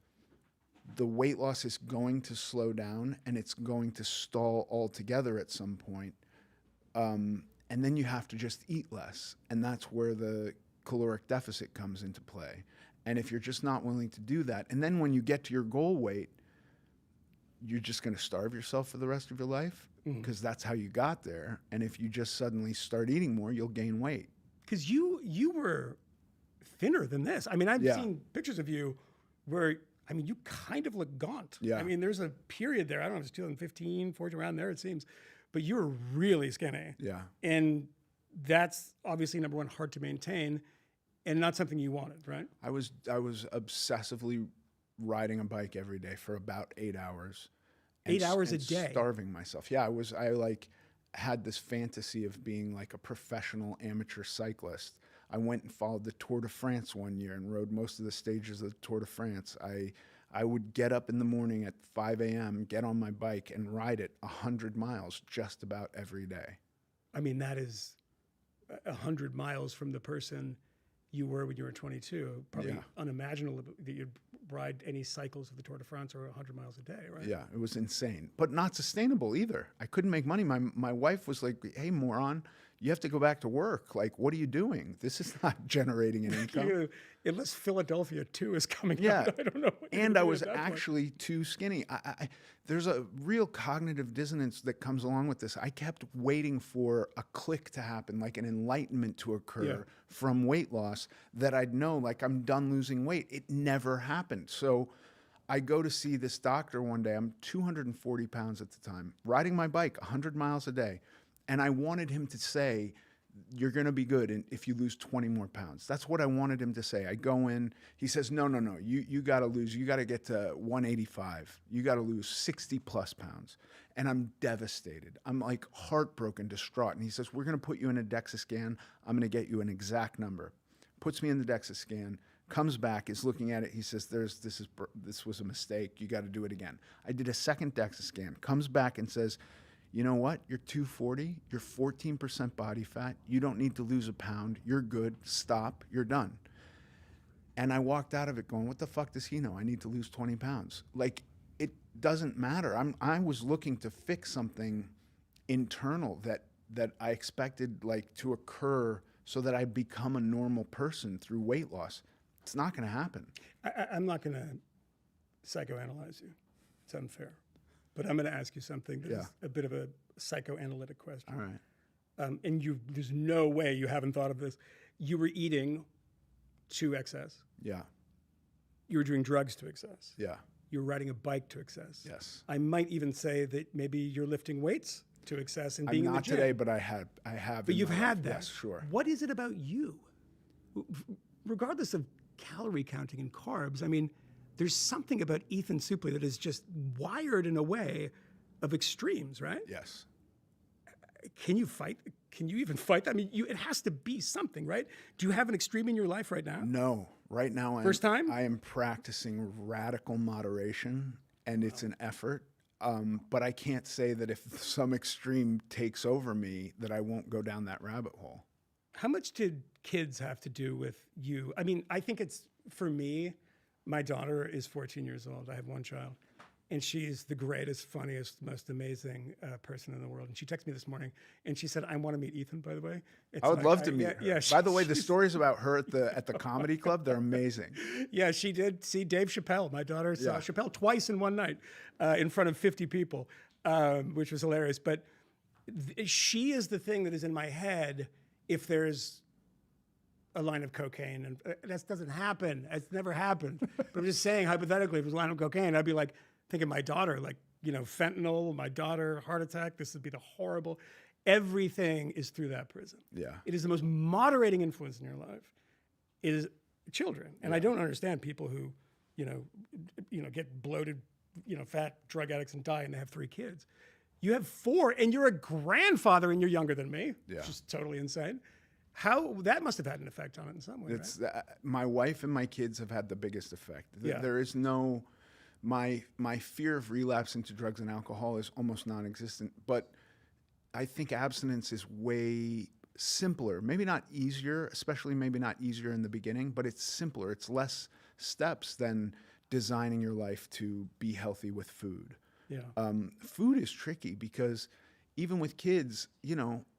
the weight loss is going to slow down and it's going to stall altogether at some point. And then you have to just eat less. And that's where the caloric deficit comes into play. And if you're just not willing to do that, and then when you get to your goal weight, you're just going to starve yourself for the rest of your life because that's how you got there. And if you just suddenly start eating more, you'll gain weight. Because you were thinner than this. I mean, I've seen pictures of you where, I mean, you kind of look gaunt. Yeah. I mean, there's a period there, I don't know if it's 2015, 14, around there it seems, but you were really skinny. Yeah. And that's obviously, number one, hard to maintain and not something you wanted, right? I was obsessively riding a bike every day for about 8 hours. 8 hours a day? Starving myself. Yeah, I had this fantasy of being like a professional amateur cyclist. I went and followed the Tour de France one year and rode most of the stages of the Tour de France. I would get up in the morning at 5 a.m., get on my bike and ride it 100 miles just about every day. I mean, that is 100 miles from the person you were when you were 22. Probably unimaginable that you'd ride any cycles of the Tour de France or 100 miles a day, right? Yeah, it was insane, but not sustainable either. I couldn't make money. My wife was like, "Hey, moron, you have to go back to work. Like, what are you doing? This is not generating an income." Unless Philadelphia 2 is coming out, I don't know. And I was actually too skinny. There's a real cognitive dissonance that comes along with this. I kept waiting for a click to happen, like an enlightenment to occur from weight loss that I'd know, like I'm done losing weight. It never happened. So I go to see this doctor one day. I'm 240 pounds at the time, riding my bike 100 miles a day. And I wanted him to say, you're going to be good if you lose 20 more pounds. That's what I wanted him to say. I go in, he says, no, you got to lose. You got to get to 185. You got to lose 60 plus pounds. And I'm devastated. I'm like heartbroken, distraught. And he says, we're going to put you in a DEXA scan. I'm going to get you an exact number. Puts me in the DEXA scan, comes back, is looking at it. He says, this was a mistake. You got to do it again. I did a second DEXA scan, comes back and says, you know what? You're 240. You're 14% body fat. You don't need to lose a pound. You're good. Stop. You're done. And I walked out of it going, what the fuck does he know? I need to lose 20 pounds. Like, it doesn't matter. I was looking to fix something internal that I expected like to occur so that I become a normal person through weight loss. It's not going to happen. I'm not going to psychoanalyze you. It's unfair. But I'm going to ask you something that's a bit of a psychoanalytic question. All right. And there's no way you haven't thought of this. You were eating to excess. Yeah. You were doing drugs to excess. Yeah. you're riding a bike to excess. Yes. I might even say that maybe you're lifting weights to excess and I'm being in the not gym. today, but I have. But in you've my had life. that. Yes, sure. What is it about you? Regardless of calorie counting and carbs, I mean, there's something about Ethan Suplee that is just wired in a way of extremes, right? Yes. Can you fight? Can you even fight that? I mean, it has to be something, right? Do you have an extreme in your life right now? No. Right now, First time? I am practicing radical moderation, and it's an effort. But I can't say that if some extreme takes over me, that I won't go down that rabbit hole. How much did kids have to do with you? I mean, I think it's, for me, my daughter is 14 years old. I have one child. And she's the greatest, funniest, most amazing person in the world. And she texted me this morning, and she said, "I want to meet Ethan." By the way, I would love to meet her. Yeah, By the way, the stories about her at the comedy club, they're amazing. yeah, she did see Dave Chappelle. My daughter saw Yeah. Chappelle twice in one night in front of 50 people, which was hilarious. But she is the thing that is in my head if there's a line of cocaine, and that doesn't happen. It's never happened. But I'm just saying, hypothetically, if it was a line of cocaine, I'd be like thinking my daughter, like, fentanyl, my daughter, heart attack. This would be the horrible. Everything is through that prison. Yeah. It is the most moderating influence in your life. It is children, and I don't understand people who, get bloated, fat drug addicts and die, and they have 3 kids. You have 4, and you're a grandfather, and you're younger than me, Yeah. which is totally insane. How that must have had an effect on it in some way. It's right? my wife and my kids have had the biggest effect. Yeah. There is no my fear of relapse into drugs and alcohol is almost non-existent. But I think abstinence is way simpler. Maybe not easier, especially maybe not easier in the beginning, but it's simpler. It's less steps than designing your life to be healthy with food. Yeah. Food is tricky because even with kids,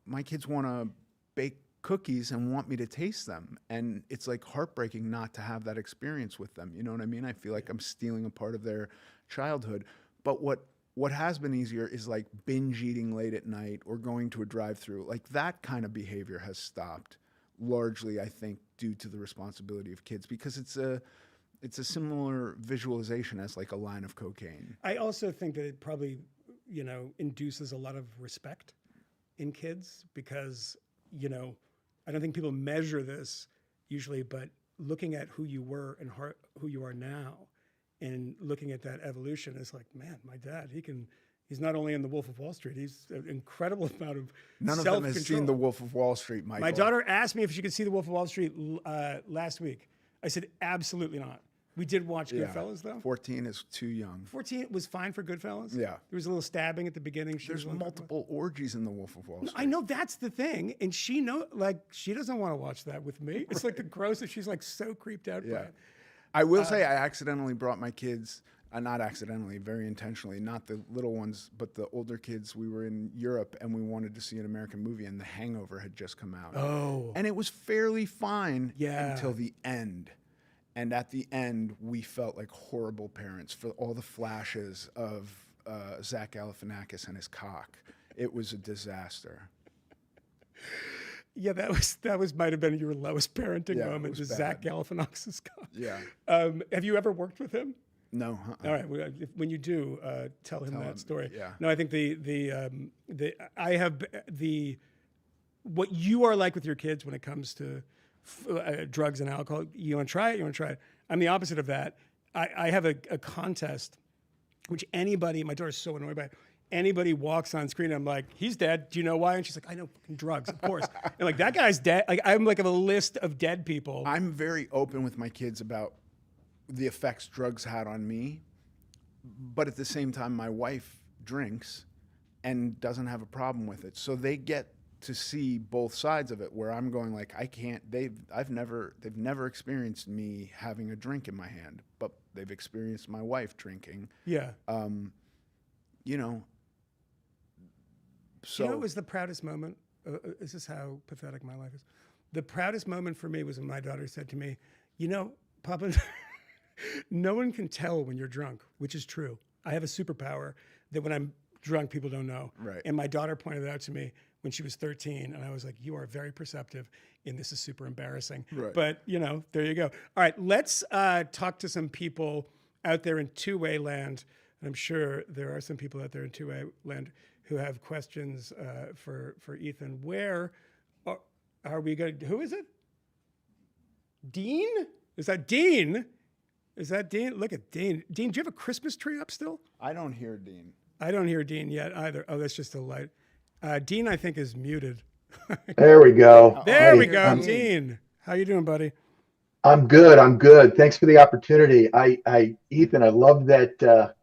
my kids want to bake cookies and want me to taste them. And it's like heartbreaking not to have that experience with them. You know what I mean? I feel like I'm stealing a part of their childhood. But what has been easier is like binge eating late at night or going to a drive-through. Like that kind of behavior has stopped largely, I think, due to the responsibility of kids because it's a similar visualization as like a line of cocaine. I also think that it probably, induces a lot of respect in kids because, I don't think people measure this usually, but looking at who you were and who you are now and looking at that evolution is like, man, my dad, he's not only in The Wolf of Wall Street, he's an incredible amount of None of self-control. them has seen The Wolf of Wall Street, Michael. My daughter asked me if she could see The Wolf of Wall Street last week. I said, absolutely not. We did watch Goodfellas, though. 14 is too young. 14 was fine for Goodfellas. Yeah. There was a little stabbing at the beginning. There's multiple orgies in The Wolf of Wall Street. I know that's the thing, and she doesn't want to watch that with me. It's like the grossest. She's like so creeped out by it. I will say I accidentally brought my kids, not accidentally, very intentionally, not the little ones, but the older kids. We were in Europe and we wanted to see an American movie, and The Hangover had just come out. Oh. And it was fairly fine Yeah. until the end. And at the end, we felt like horrible parents for all the flashes of Zach Galifianakis and his cock. It was a disaster. Yeah, that was might have been your lowest parenting Yeah, it moment. was The bad. Zach Galifianakis. Yeah. Have you ever worked with him? No. All right. Well, when you do, tell him that him, story. yeah. No, I think what you are like with your kids when it comes to drugs and alcohol. You want to try it? You want to try it? I'm the opposite of that. I have a contest, which anybody, my daughter's so annoyed by it. Anybody walks on screen, I'm like, he's dead. Do you know why? And she's like, I know, fucking drugs, of course. And like, that guy's dead. Like, I'm like, of a list of dead people. I'm very open with my kids about the effects drugs had on me. But at the same time, my wife drinks and doesn't have a problem with it. So they get to see both sides of it where I'm going like, I can't, they've never experienced me having a drink in my hand, but they've experienced my wife drinking. Yeah. So You know what was the proudest moment? This is how pathetic my life is. The proudest moment for me was when my daughter said to me, Papa, no one can tell when you're drunk, which is true. I have a superpower that when I'm drunk, people don't know. Right. And my daughter pointed it out to me when she was 13, and I was like, you are very perceptive, and this is super embarrassing. Right. But, there you go. All right, let's talk to some people out there in two-way land, and I'm sure there are some people out there in two-way land who have questions for Ethan. Where are we going? Who is it? Dean? Is that Dean? Is that Dean? Look at Dean. Dean, do you have a Christmas tree up still? I don't hear Dean. I don't hear Dean yet either. Oh, that's just a light. Dean, I think, is muted. There we go. There we Hey, go, Dean. Dean. How you doing, buddy? I'm good. I'm good. Thanks for the opportunity. Ethan, I love that.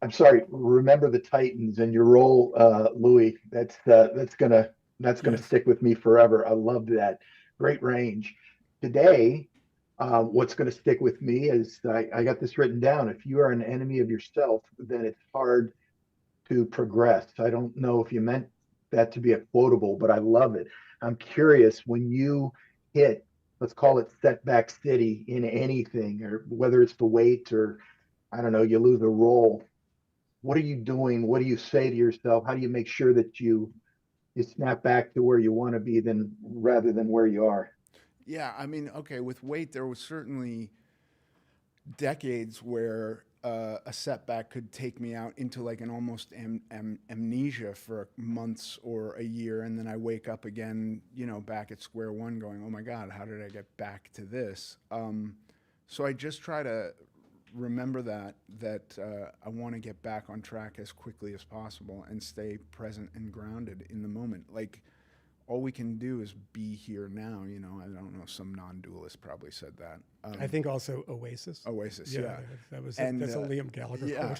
I'm sorry. Remember the Titans and your role, Louis. That's gonna Yes. stick with me forever. I love that. Great range. Today, what's going to stick with me is I got this written down. If you are an enemy of yourself, then it's hard to progress. I don't know if you meant that to be a quotable, but I love it. I'm curious when you hit, let's call it setback city in anything, or whether it's the weight or I don't know, you lose a role. What are you doing? What do you say to yourself? How do you make sure that you snap back to where you want to be then rather than where you are? Yeah, I mean, okay, with weight, there was certainly decades where a setback could take me out into like an almost amnesia for months or a year, and then I wake up again, back at square one, going, "Oh my God, how did I get back to this?" So I just try to remember that I want to get back on track as quickly as possible and stay present and grounded in the moment. Like, all we can do is be here now. I don't know. Some non-dualist probably said that. I think also Oasis. Oasis, yeah. That's And, a Liam Gallagher yeah.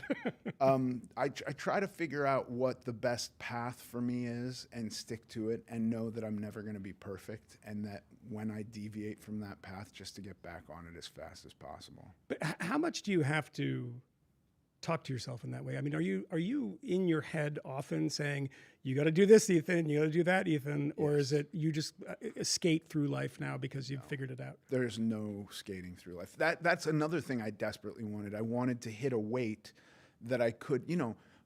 quote. I try to figure out what the best path for me is and stick to it and know that I'm never going to be perfect, and that when I deviate from that path, just to get back on it as fast as possible. But how much do you have to talk to yourself in that way? I mean, are you in your head often saying, you got to do this, Ethan, you got to do that, Ethan, or is it you just skate through life now because you've figured it out? There's no skating through life. That's another thing I desperately wanted. I wanted to hit a weight that I could,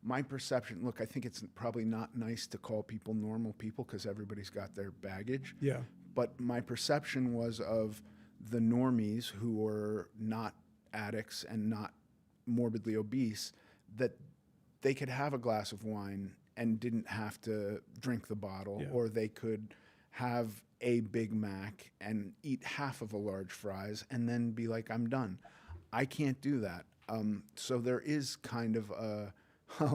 my perception, look, I think it's probably not nice to call people normal people because everybody's got their baggage. Yeah. But my perception was of the normies who were not addicts and not morbidly obese, that they could have a glass of wine and didn't have to drink the bottle, or they could have a Big Mac and eat half of a large fries and then be like, I'm done. I can't do that. So there is kind of a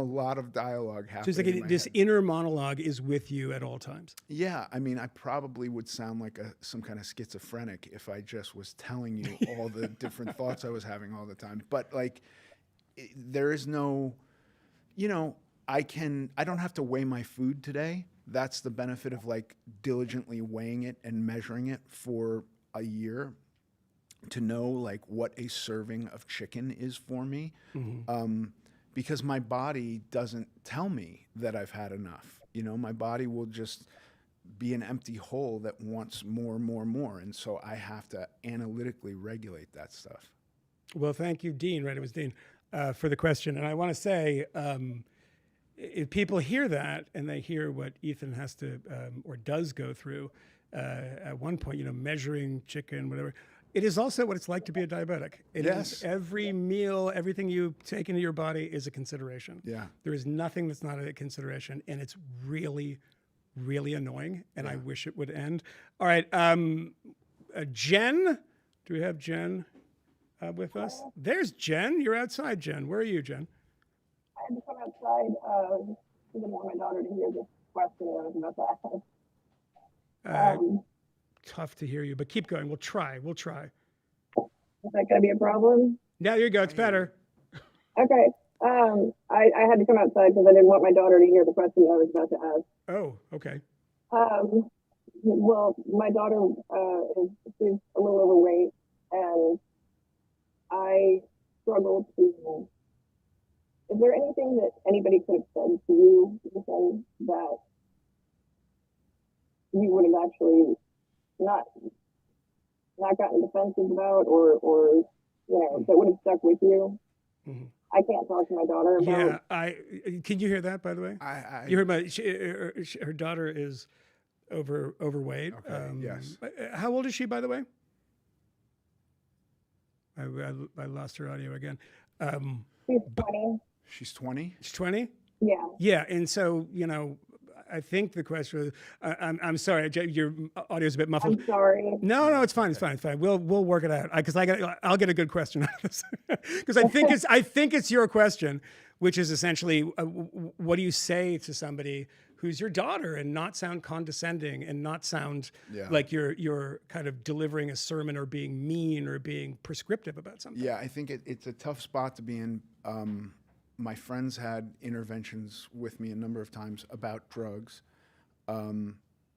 lot of dialogue happening. So it's like in my this head. inner monologue is with you at all times. Yeah, I mean, I probably would sound like some kind of schizophrenic if I just was telling you all the different thoughts I was having all the time. But like, there is no, I don't have to weigh my food today. That's the benefit of like diligently weighing it and measuring it for a year to know like what a serving of chicken is for me. Because my body doesn't tell me that I've had enough. My body will just be an empty hole that wants more, more, more. And so I have to analytically regulate that stuff. Well, thank you, Dean, right? It was Dean, for the question. And I want to say, if people hear that and they hear what Ethan has to or does go through at one point, measuring chicken, whatever, it is also what it's like to be a diabetic. It is every meal, everything you take into your body is a consideration. Yeah. There is nothing that's not a consideration, and it's really, really annoying, and I wish it would end. All right, Jen, do we have Jen with us? There's Jen. You're outside, Jen. Where are you, Jen? I had to come outside because I didn't want my daughter to hear this question that I was about to ask. Tough to hear you, but keep going. We'll try. Is that going to be a problem? Now you go. It's better. Okay. I had to come outside because I didn't want my daughter to hear the question that I was about to ask. Oh, okay. Well, my daughter she's a little overweight, and I struggle to. Is there anything that anybody could have said to you, Ethan, that you would have actually not gotten defensive about, or that would have stuck with you? Mm-hmm. I can't talk to my daughter about. Yeah, can you hear that? By the way, you heard her daughter is overweight. Okay, yes. How old is she, by the way? I lost her audio again. She's 20. She's 20. She's 20. Yeah. Yeah, and so I think the question was, I'm sorry, your audio's a bit muffled. I'm sorry. No, it's fine. It's fine. It's fine. We'll work it out because I'll get a good question out of this because I think it's your question, which is essentially, what do you say to somebody who's your daughter and not sound condescending and not sound like you're kind of delivering a sermon or being mean or being prescriptive about something? Yeah, I think it's a tough spot to be in. My friends had interventions with me a number of times about drugs. None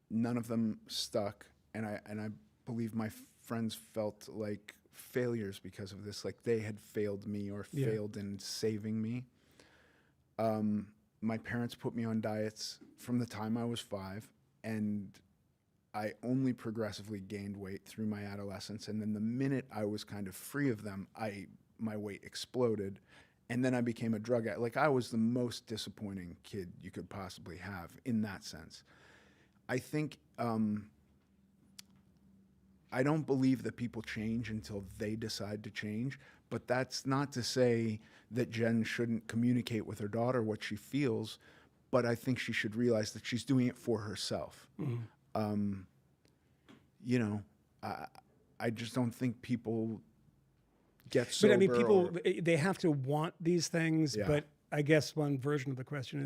of them stuck, and I believe my friends felt like failures because of this, like they had failed me or failed in saving me. My parents put me on diets from the time I was 5, and I only progressively gained weight through my adolescence. And then the minute I was kind of free of them, my weight exploded. And then I became a drug addict. Like, I was the most disappointing kid you could possibly have in that sense. I think I don't believe that people change until they decide to change, but that's not to say that Jen shouldn't communicate with her daughter what she feels, but I think she should realize that she's doing it for herself. Mm-hmm. I just don't think people get sober. But I mean, people, they have to want these things, but I guess one version of the question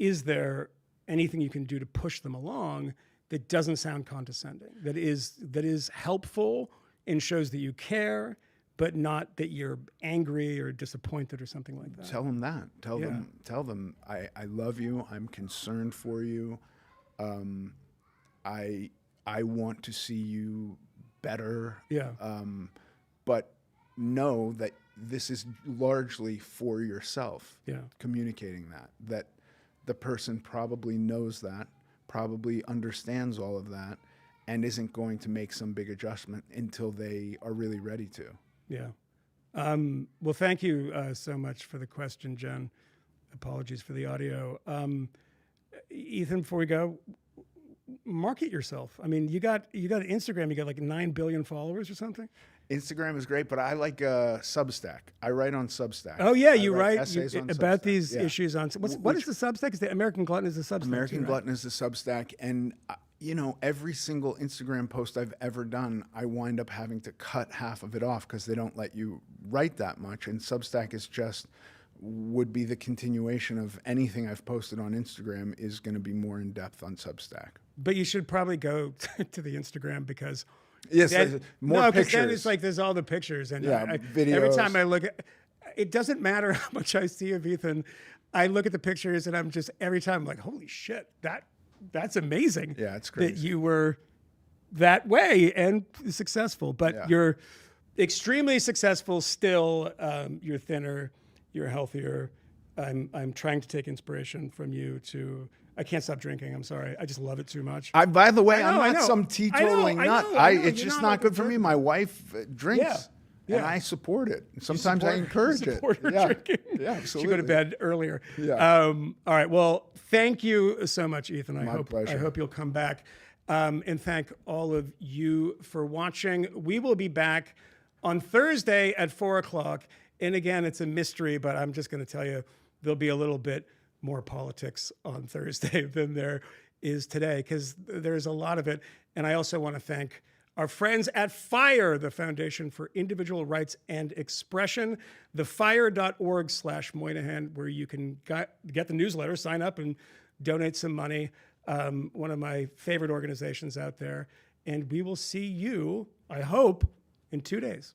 is there anything you can do to push them along that doesn't sound condescending, that is helpful and shows that you care, but not that you're angry or disappointed or something like that? Tell them that. Tell them I love you. I'm concerned for you. I want to see you better. Yeah. But know that this is largely for yourself. Yeah. Communicating that the person probably knows that, probably understands all of that, and isn't going to make some big adjustment until they are really ready to. Yeah. Well, thank you so much for the question, Jen. Apologies for the audio. Ethan, before we go, market yourself. I mean, you got Instagram. You got like 9 billion followers or something. Instagram is great, but I like Substack. I write on Substack. Oh yeah, you write essays on about Substack. these issues on. What is the Substack? Is the American Glutton is the Substack? American too, right? Glutton is the Substack, and every single Instagram post I've ever done, I wind up having to cut half of it off because they don't let you write that much. And Substack is would be the continuation of anything I've posted on Instagram is going to be more in depth on Substack. But you should probably go to the Instagram because. Yes, more pictures. Then it's like there's all the pictures and videos. Every time I look at, it doesn't matter how much I see of Ethan. I look at the pictures and I'm just every time I'm like, holy shit, that's amazing. Yeah, it's crazy that you were that way and successful. But you're extremely successful still. You're thinner, you're healthier. I'm trying to take inspiration from you to. I can't stop drinking. I'm sorry. I just love it too much. By the way, I'm not some teetotaling nut. It's just not good for me. My wife drinks, and I support it. Sometimes I encourage it. Her drinking. Yeah, absolutely. She go to bed earlier. Yeah. All right. Well, thank you so much, Ethan. My pleasure. I hope you'll come back. And thank all of you for watching. We will be back on Thursday at 4:00. And again, it's a mystery, but I'm just going to tell you there'll be a little bit more politics on Thursday than there is today because there's a lot of it. And I also want to thank our friends at FIRE, the Foundation for Individual Rights and Expression, thefire.org/Moynihan, where you can get the newsletter, sign up and donate some money. One of my favorite organizations out there. And we will see you, I hope, in 2 days.